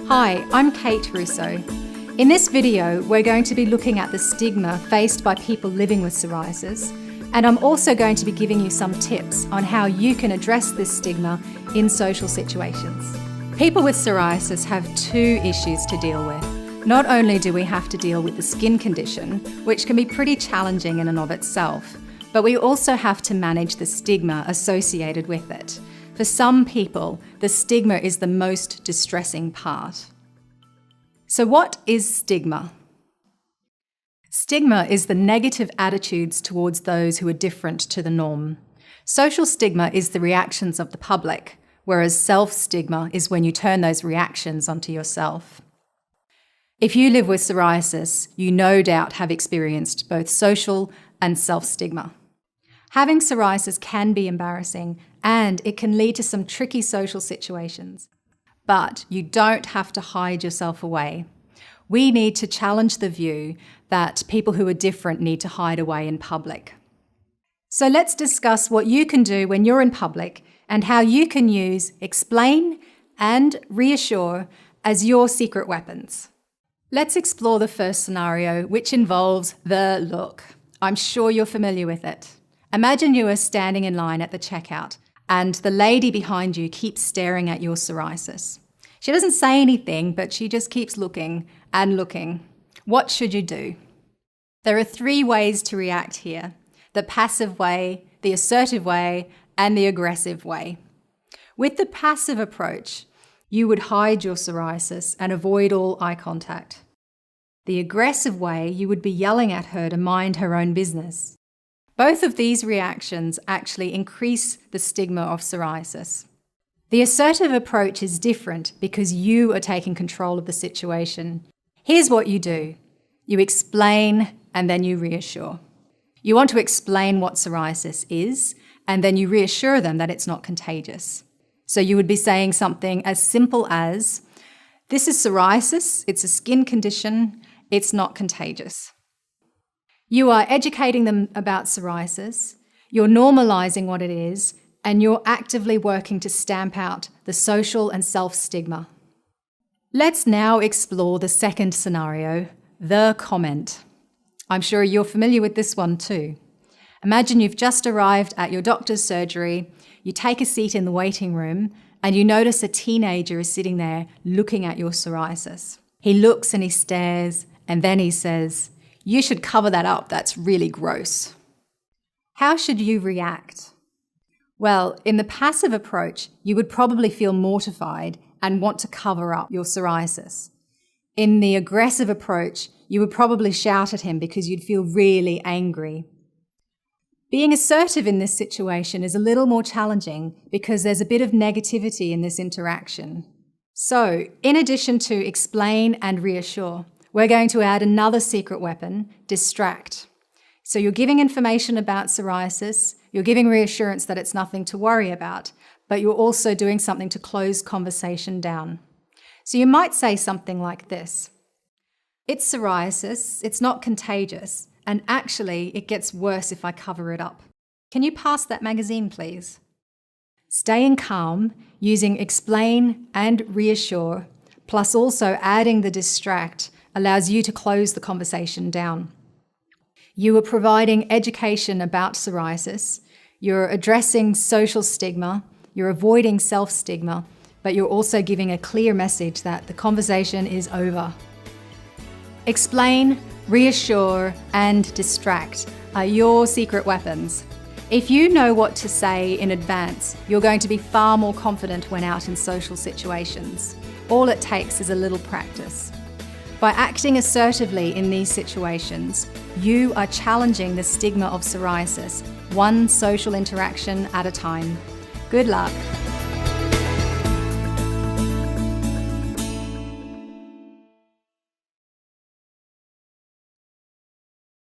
Hi, I'm Kate Russo. In this video, we're going to be looking at the stigma faced by people living with psoriasis, and I'm also going to be giving you some tips on how you can address this stigma in social situations. People with psoriasis have two issues to deal with. Not only do we have to deal with the skin condition, which can be pretty challenging in and of itself, but we also have to manage the stigma associated with it. For some people, the stigma is the most distressing part. So what is stigma? Stigma is the negative attitudes towards those who are different to the norm. Social stigma is the reactions of the public, whereas self-stigma is when you turn those reactions onto yourself. If you live with psoriasis, you no doubt have experienced both social and self-stigma. Having psoriasis can be embarrassing and it can lead to some tricky social situations. But you don't have to hide yourself away. We need to challenge the view that people who are different need to hide away in public. So let's discuss what you can do when you're in public and how you can use explain and reassure as your secret weapons. Let's explore the first scenario, which involves the look. I'm sure you're familiar with it. Imagine you are standing in line at the checkout and the lady behind you keeps staring at your psoriasis. She doesn't say anything, but she just keeps looking and looking. What should you do? There are three ways to react here: the passive way, the assertive way, and the aggressive way. With the passive approach, you would hide your psoriasis and avoid all eye contact. The aggressive way, you would be yelling at her to mind her own business. Both of these reactions actually increase the stigma of psoriasis. The assertive approach is different because you are taking control of the situation. Here's what you do. You explain and then you reassure. You want to explain what psoriasis is and then you reassure them that it's not contagious. So you would be saying something as simple as, "This is psoriasis, it's a skin condition, it's not contagious." You are educating them about psoriasis, you're normalising what it is, and you're actively working to stamp out the social and self-stigma. Let's now explore the second scenario, the comment. I'm sure you're familiar with this one too. Imagine you've just arrived at your doctor's surgery, you take a seat in the waiting room, and you notice a teenager is sitting there looking at your psoriasis. He looks and he stares, and then he says, "You should cover that up, that's really gross." How should you react? Well, in the passive approach, you would probably feel mortified and want to cover up your psoriasis. In the aggressive approach, you would probably shout at him because you'd feel really angry. Being assertive in this situation is a little more challenging because there's a bit of negativity in this interaction. So, in addition to explain and reassure, we're going to add another secret weapon, distract. So you're giving information about psoriasis, you're giving reassurance that it's nothing to worry about, but you're also doing something to close conversation down. So you might say something like this: "It's psoriasis, it's not contagious, and actually it gets worse if I cover it up. Can you pass that magazine, please?" Staying calm, using explain and reassure, plus also adding the distract, allows you to close the conversation down. You are providing education about psoriasis, you're addressing social stigma, you're avoiding self-stigma, but you're also giving a clear message that the conversation is over. Explain, reassure, and distract are your secret weapons. If you know what to say in advance, you're going to be far more confident when out in social situations. All it takes is a little practice. By acting assertively in these situations, you are challenging the stigma of psoriasis, one social interaction at a time. Good luck.